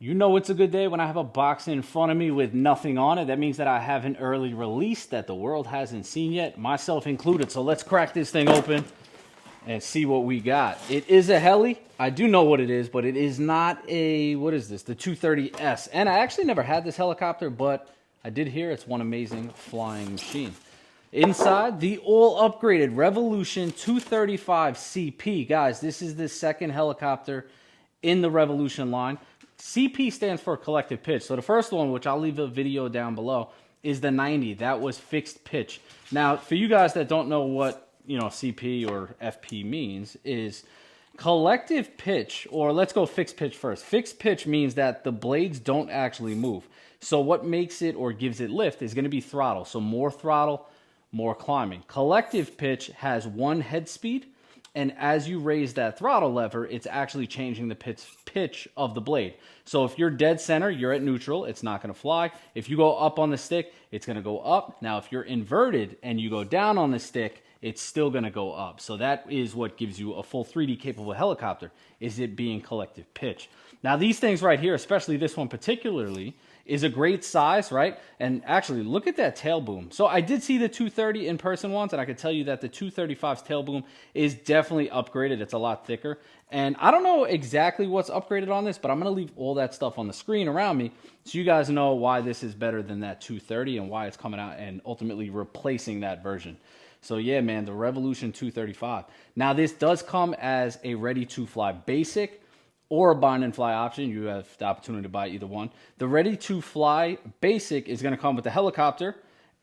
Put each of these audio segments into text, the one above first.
You know it's a good day when I have a box in front of me with nothing on it. That means that I have an early release that the world hasn't seen yet, myself included. So let's crack this thing open and see what we got. It is a heli. I do know what it is, but it is not a, what is this? The 230S. And I actually never had this helicopter, but I did hear it's one amazing flying machine. Inside, the all upgraded Revolution 235 CP. Guys, this is the second helicopter in the Revolution line. CP stands for collective pitch. So the first one, which I'll leave a video down below, is the 90. That was fixed pitch. Now, for you guys that don't know what, CP or FP means, is collective pitch, or let's go fixed pitch first. Fixed pitch means that the blades don't actually move. So what makes it or gives it lift is going to be throttle. So more throttle, more climbing. Collective pitch has one head speed, and as you raise that throttle lever, it's actually changing the pitch of the blade. So if you're dead center, you're at neutral, it's not going to fly. If you go up on the stick, it's going to go up. Now, if you're inverted and you go down on the stick, it's still going to go up. So that is what gives you a full 3D capable helicopter, is it being collective pitch. Now, these things right here, especially this one particularly, is a great size, right? And actually, look at that tail boom. So I did see the 230 in person once, and I could tell you that the 235's tail boom is definitely upgraded. It's a lot thicker. And I don't know exactly what's upgraded on this, but I'm going to leave all that stuff on the screen around me so you guys know why this is better than that 230 and why it's coming out and ultimately replacing that version. So yeah, man, the Revolution 235. Now, this does come as a ready-to-fly basic or a bind and fly option. You have the opportunity to buy either one. The ready-to-fly basic is going to come with a helicopter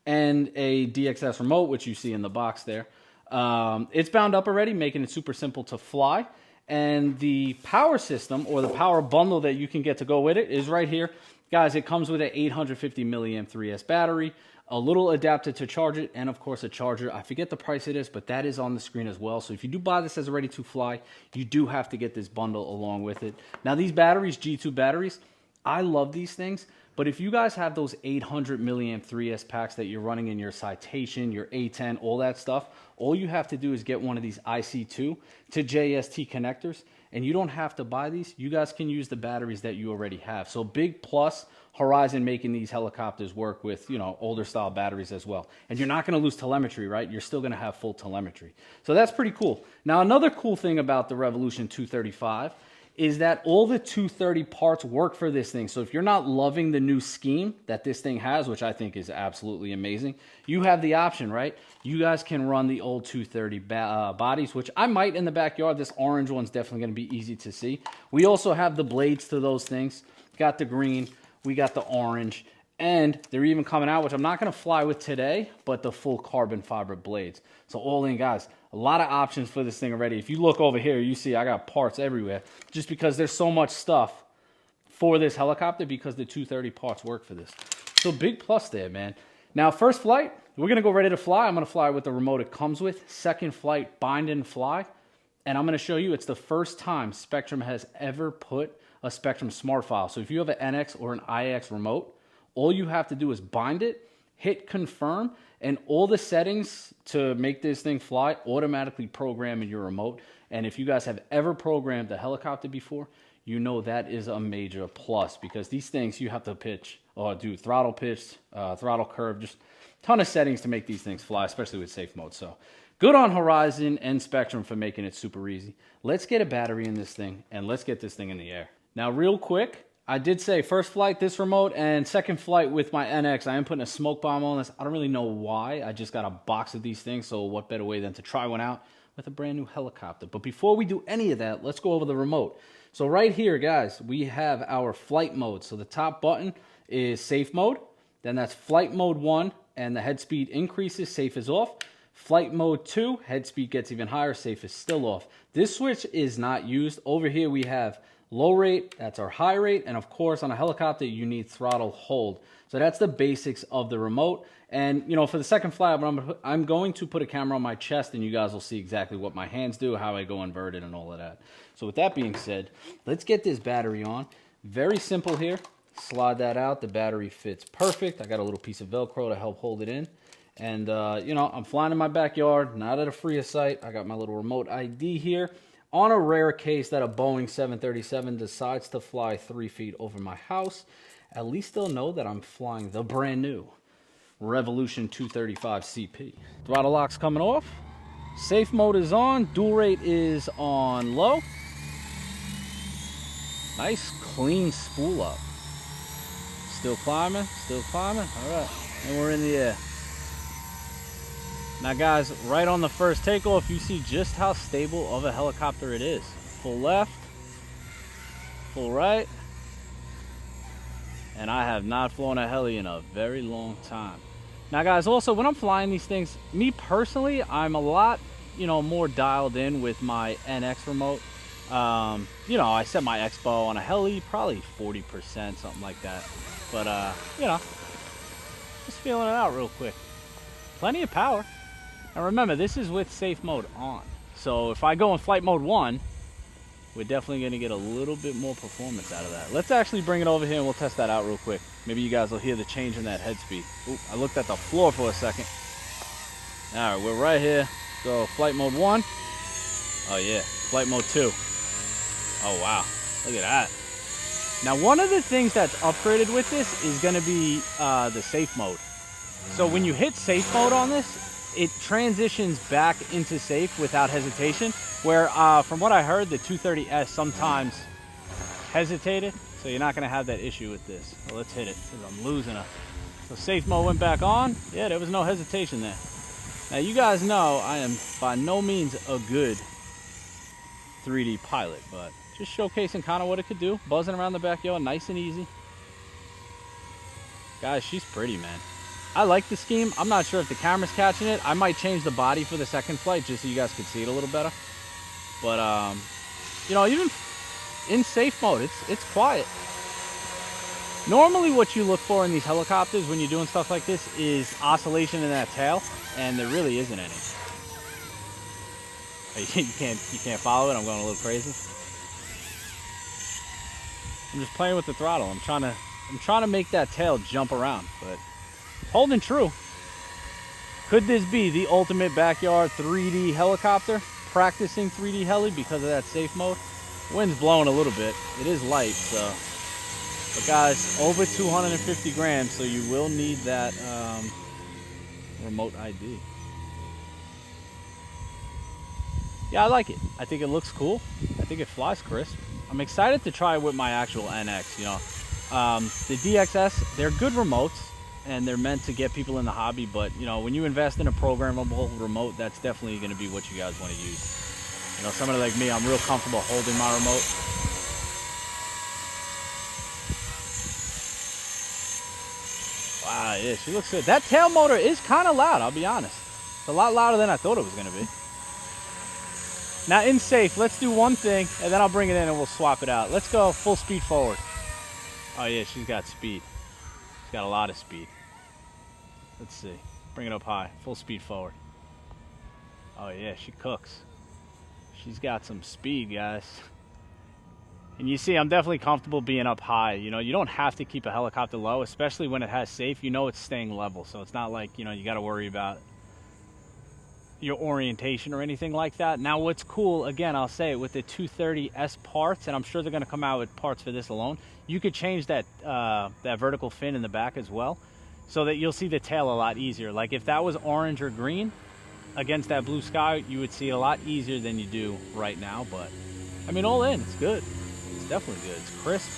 and a DXS remote, which you see in the box there. It's bound up already, making it super simple to fly. And the power system, or the power bundle that you can get to go with it, is right here. Guys, it comes with an 850 milliamp 3S battery, a little adapter to charge it, and of course a charger. I forget the price it is, but that is on the screen as well. So if you do buy this as a ready to fly, you do have to get this bundle along with it. Now, these batteries, G2 batteries, I love these things, but if you guys have those 800 milliamp 3S packs that you're running in your Citation, your A10, all that stuff, all you have to do is get one of these IC2 to JST connectors, and you don't have to buy these. You guys can use the batteries that you already have. So big plus Horizon making these helicopters work with, older style batteries as well. And you're not going to lose telemetry, right? You're still going to have full telemetry. So that's pretty cool. Now, another cool thing about the Revolution 235 is that all the 230 parts work for this thing. So if you're not loving the new scheme that this thing has, which I think is absolutely amazing, you have the option, right? You guys can run the old 230 bodies, which I might in the backyard. This orange one's definitely going to be easy to see. We also have the blades to those things. Got the green, we got the orange, and they're even coming out, which I'm not going to fly with today, but the full carbon fiber blades. So all in, guys, a lot of options for this thing already. If you look over here, you see I got parts everywhere just because there's so much stuff for this helicopter because the 230 parts work for this. So big plus there, man. Now, first flight, we're going to go ready to fly. I'm going to fly with the remote it comes with. Second flight, bind and fly. And I'm going to show you it's the first time Spectrum has ever put a Spectrum Smart File. So if you have an NX or an IX remote, all you have to do is bind it, hit confirm, and all the settings to make this thing fly automatically program in your remote. And if you guys have ever programmed a helicopter before, you know that is a major plus because these things you have to pitch or do throttle pitch, throttle curve, just a ton of settings to make these things fly, especially with safe mode. So good on Horizon and Spectrum for making it super easy. Let's get a battery in this thing and let's get this thing in the air. Now, real quick, I did say first flight, this remote, and second flight with my NX. I am putting a smoke bomb on this. I don't really know why. I just got a box of these things, so what better way than to try one out with a brand new helicopter. But before we do any of that, let's go over the remote. So right here, guys, we have our flight mode. So the top button is safe mode. Then that's flight mode 1, and the head speed increases, safe is off. Flight mode 2, head speed gets even higher, safe is still off. This switch is not used. Over here we have low rate, that's our high rate, and of course on a helicopter you need throttle hold. So that's the basics of the remote. And for the second flight, I'm going to put a camera on my chest and you guys will see exactly what my hands do, how I go inverted and all of that. So with that being said, let's get this battery on. Very simple here. Slide that out, the battery fits perfect. I got a little piece of Velcro to help hold it in. And I'm flying in my backyard, not at a free site. I got my little remote ID here. on a rare case that a Boeing 737 decides to fly 3 feet over my house, at least they'll know that I'm flying the brand new Revolution 235 CP. Throttle lock's coming off. Safe mode is on. Dual rate is on low. Nice clean spool up. Still climbing, still climbing. All right, and we're in the air. Now guys, right on the first takeoff, you see just how stable of a helicopter it is. Full left, full right. And I have not flown a heli in a very long time. Now guys, also when I'm flying these things, me personally, I'm a lot, more dialed in with my NX remote. I set my expo on a heli, probably 40%, something like that. But, just feeling it out real quick. Plenty of power. And remember, this is with safe mode on. So if I go in flight mode 1, we're definitely going to get a little bit more performance out of that. Let's actually bring it over here and we'll test that out real quick. Maybe you guys will hear the change in that head speed. Oop, I looked at the floor for a second. All right, we're right here. So flight mode 1. Oh yeah, flight mode 2. Oh wow, look at that. Now one of the things that's upgraded with this is going to be the safe mode. So when you hit safe mode on this, it transitions back into safe without hesitation, where from what I heard, the 230S sometimes hesitated, so you're not going to have that issue with this. Well, let's hit it, because I'm losing it. So safe mode went back on. Yeah, there was no hesitation there. Now you guys know I am by no means a good 3D pilot, but just showcasing kind of what it could do. Buzzing around the backyard, nice and easy. Guys, she's pretty, man. I like the scheme. I'm not sure if the camera's catching it. I might change the body for the second flight just so you guys could see it a little better. But, even in safe mode, it's quiet. Normally what you look for in these helicopters when you're doing stuff like this is oscillation in that tail, and there really isn't any. You can't follow it. I'm going a little crazy. I'm just playing with the throttle. I'm trying to make that tail jump around, but holding true. Could this be the ultimate backyard 3D helicopter? Practicing 3D heli because of that safe mode. Wind's blowing a little bit. It is light, so. But guys, over 250 grams, so you will need that remote ID. Yeah, I like it. I think it looks cool. I think it flies crisp. I'm excited to try it with my actual NX, The DXS, they're good remotes, and they're meant to get people in the hobby, but, when you invest in a programmable remote, that's definitely going to be what you guys want to use. Somebody like me, I'm real comfortable holding my remote. Wow, yeah, she looks good. That tail motor is kind of loud, I'll be honest. It's a lot louder than I thought it was going to be. Now in safe, let's do one thing, and then I'll bring it in and we'll swap it out. Let's go full speed forward. Oh yeah, she's got speed. She's got a lot of speed. Let's see. Bring it up high. Full speed forward. Oh yeah, she cooks. She's got some speed, guys. And you see, I'm definitely comfortable being up high. You don't have to keep a helicopter low, especially when it has safe. It's staying level, so it's not like, you got to worry about your orientation or anything like that. Now what's cool, again, I'll say it, with the 230S parts, and I'm sure they're going to come out with parts for this alone, you could change that that vertical fin in the back as well, so that you'll see the tail a lot easier. Like if that was orange or green against that blue sky, you would see it a lot easier than you do right now. But I mean, all in, it's good. It's definitely good. It's crisp.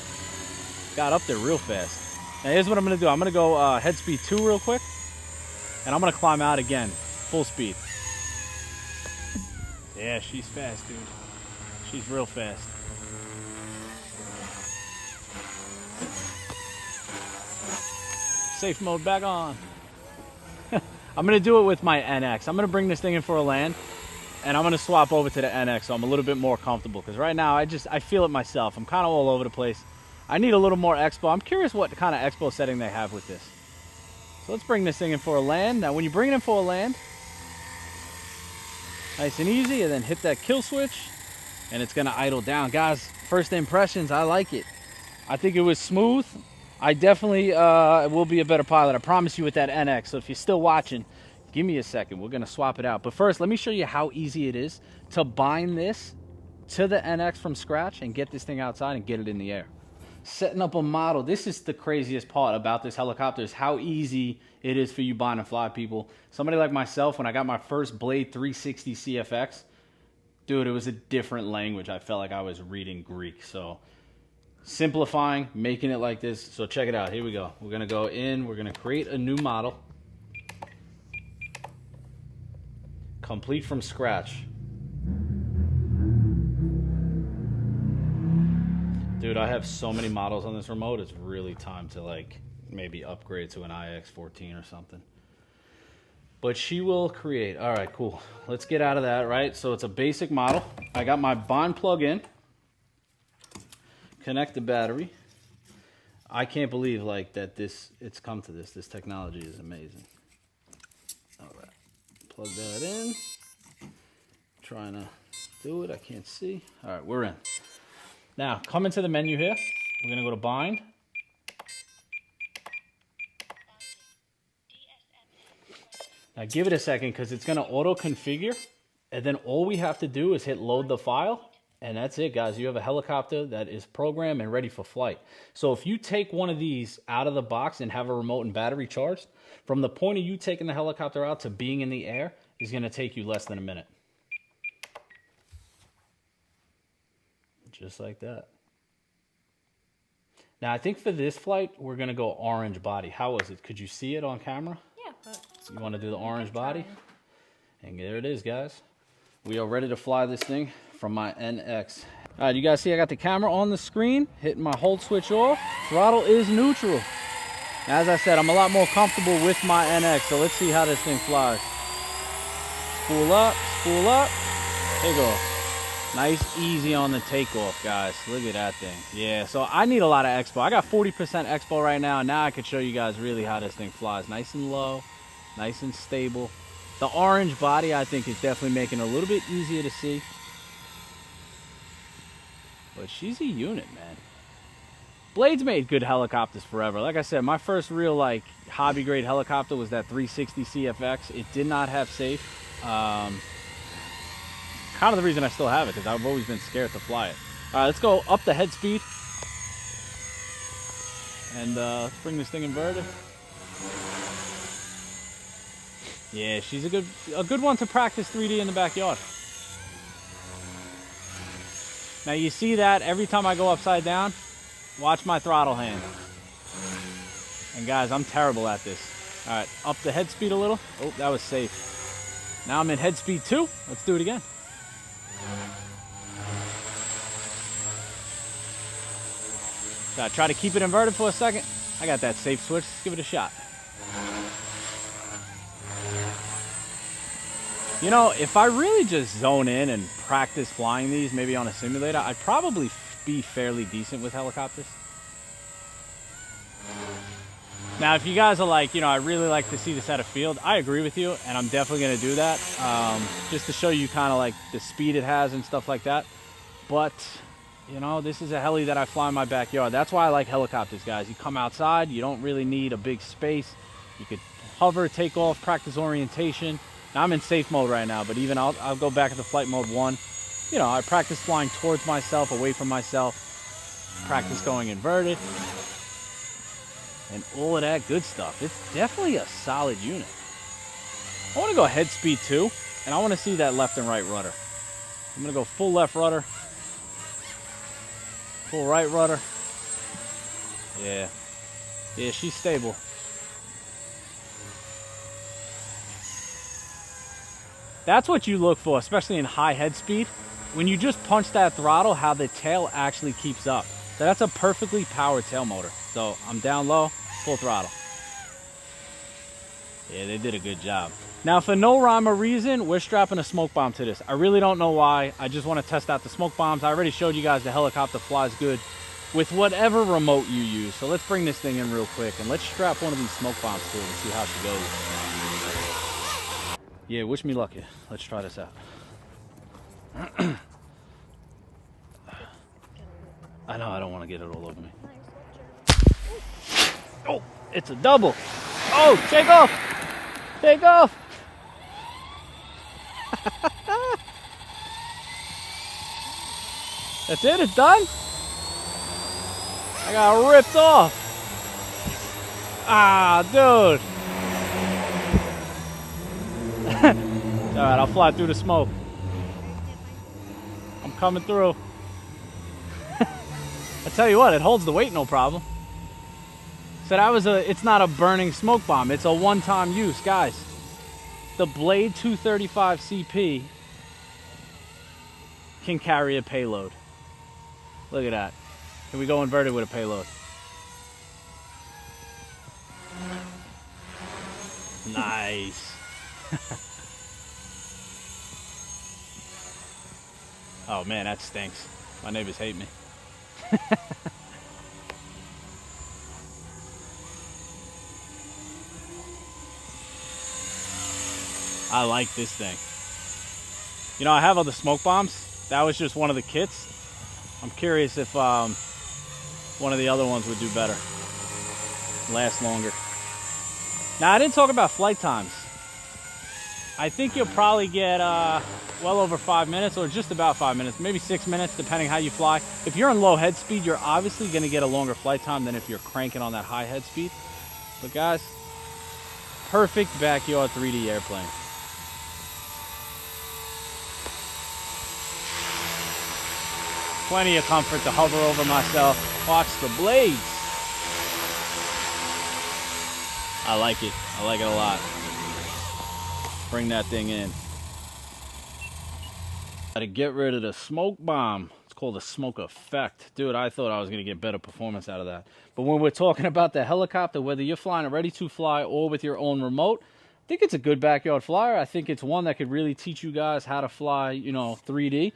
Got up there real fast. Now here's what I'm going to do. I'm going to go head speed 2 real quick, and I'm going to climb out again, full speed. Yeah, she's fast, dude. She's real fast. Safe mode back on. I'm going to do it with my NX. I'm going to bring this thing in for a land, and I'm going to swap over to the NX so I'm a little bit more comfortable, because right now I feel it myself. I'm kind of all over the place. I need a little more expo. I'm curious what kind of expo setting they have with this. So let's bring this thing in for a land. Now when you bring it in for a land, nice and easy, and then hit that kill switch, and it's gonna idle down. Guys, first impressions, I like it. I think it was smooth. I definitely will be a better pilot, I promise you, with that NX. So if you're still watching, give me a second. We're gonna swap it out. But first, let me show you how easy it is to bind this to the NX from scratch and get this thing outside and get it in the air. Setting up a model. This is the craziest part about this helicopter, is how easy it is for you bind and fly people. Somebody like myself, when I got my first Blade 360 CFX, dude, it was a different language. I felt like I was reading Greek. So simplifying, making it like this. So check it out. Here we go. We're going to go in. We're going to create a new model. Complete from scratch. Dude, I have so many models on this remote. It's really time to like maybe upgrade to an IX14 or something. But she will create. All right, cool. Let's get out of that, right? So it's a basic model. I got my bond plug in. Connect the battery. I can't believe like that it's come to this. This technology is amazing. All right. Plug that in. Trying to do it. I can't see. All right, we're in. Now, come into the menu here. We're going to go to bind. Now, give it a second because it's going to auto-configure. And then all we have to do is hit load the file. And that's it, guys. You have a helicopter that is programmed and ready for flight. So if you take one of these out of the box and have a remote and battery charged, from the point of you taking the helicopter out to being in the air is going to take you less than a minute. Just like that. Now, I think for this flight, we're going to go orange body. How was it? Could you see it on camera? Yeah. But you want to do the orange body? And there it is, guys. We are ready to fly this thing from my NX. All right, you guys see I got the camera on the screen, hitting my hold switch off. Throttle is neutral. As I said, I'm a lot more comfortable with my NX, so let's see how this thing flies. Spool up, take off. Nice, easy on the takeoff, guys. Look at that thing. Yeah, so I need a lot of expo. I got 40% expo right now, and now I could show you guys really how this thing flies. Nice and low, nice and stable. The orange body, I think, is definitely making it a little bit easier to see. But she's a unit, man. Blade's made good helicopters forever. Like I said, my first real, like, hobby-grade helicopter was that 360 CFX. It did not have SAFE. Kind of the reason I still have it, because I've always been scared to fly it. All right, let's go up the head speed. And let's bring this thing inverted. Yeah, she's a good one to practice 3D in the backyard. Now you see that every time I go upside down, watch my throttle hand. And guys, I'm terrible at this. All right, up the head speed a little. Oh, that was safe. Now I'm in head speed 2. Let's do it again. So I try to keep it inverted for a second. I got that safe switch. Let's give it a shot. You know, if I really just zone in and practice flying these, maybe on a simulator, I'd probably be fairly decent with helicopters. Now, if you guys are like, you know, I really like to see this at a field, I agree with you, and I'm definitely going to do that, just to show you kind of like the speed it has and stuff like that. But, you know, this is a heli that I fly in my backyard. That's why I like helicopters, guys. You come outside, you don't really need a big space. You could hover, take off, practice orientation. Now, I'm in safe mode right now, but even I'll go back into flight mode 1. You know, I practice flying towards myself, away from myself, practice going inverted, and all of that good stuff. It's definitely a solid unit. I want to go head speed 2, and I want to see that left and right rudder. I'm going to go full left rudder, full right rudder. Yeah, she's stable. That's what you look for, especially in high head speed. When you just punch that throttle, how the tail actually keeps up. So that's a perfectly powered tail motor. So I'm down low, full throttle. Yeah, they did a good job. Now, for no rhyme or reason, we're strapping a smoke bomb to this. I really don't know why. I just want to test out the smoke bombs. I already showed you guys the helicopter flies good with whatever remote you use. So let's bring this thing in real quick and let's strap one of these smoke bombs to it and see how she goes. Yeah, wish me luck. Let's try this out. I know I don't want to get it all over me. Oh, it's a double. Oh, take off. Take off. That's it? It's done? I got ripped off. Ah, dude. Alright, I'll fly through the smoke. I'm coming through. I tell you what, it holds the weight no problem. So that was it's not a burning smoke bomb. It's a one-time use, guys. The Blade 235 CP can carry a payload. Look at that. Here we go inverted with a payload. Nice. Oh man, that stinks. My neighbors hate me. I like this thing. You know, I have other smoke bombs. That was just one of the kits. I'm curious if one of the other ones would do better. Last longer. Now, I didn't talk about flight times. I think you'll probably get well over 5 minutes, or just about 5 minutes, maybe 6 minutes, depending how you fly. If you're in low head speed, you're obviously going to get a longer flight time than if you're cranking on that high head speed. But guys, perfect backyard 3D airplane. Plenty of comfort to hover over myself. Watch the blades. I like it. I like it a lot. Bring that thing in. Gotta get rid of the smoke bomb. It's called a smoke effect. Dude, I thought I was gonna get better performance out of that. But when we're talking about the helicopter, whether you're flying a ready to fly or with your own remote, I think it's a good backyard flyer. I think it's one that could really teach you guys how to fly, you know, 3D.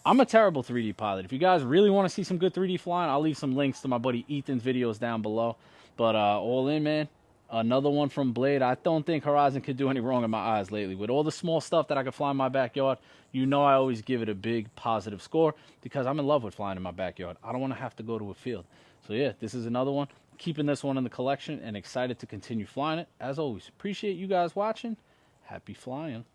I'm a terrible 3D pilot. If you guys really want to see some good 3D flying, I'll leave some links to my buddy Ethan's videos down below. But all in, man, another one from Blade. I don't think Horizon could do any wrong in my eyes lately. With all the small stuff that I could fly in my backyard, you know I always give it a big positive score because I'm in love with flying in my backyard. I don't want to have to go to a field. So yeah, this is another one. Keeping this one in the collection and excited to continue flying it. As always, appreciate you guys watching. Happy flying.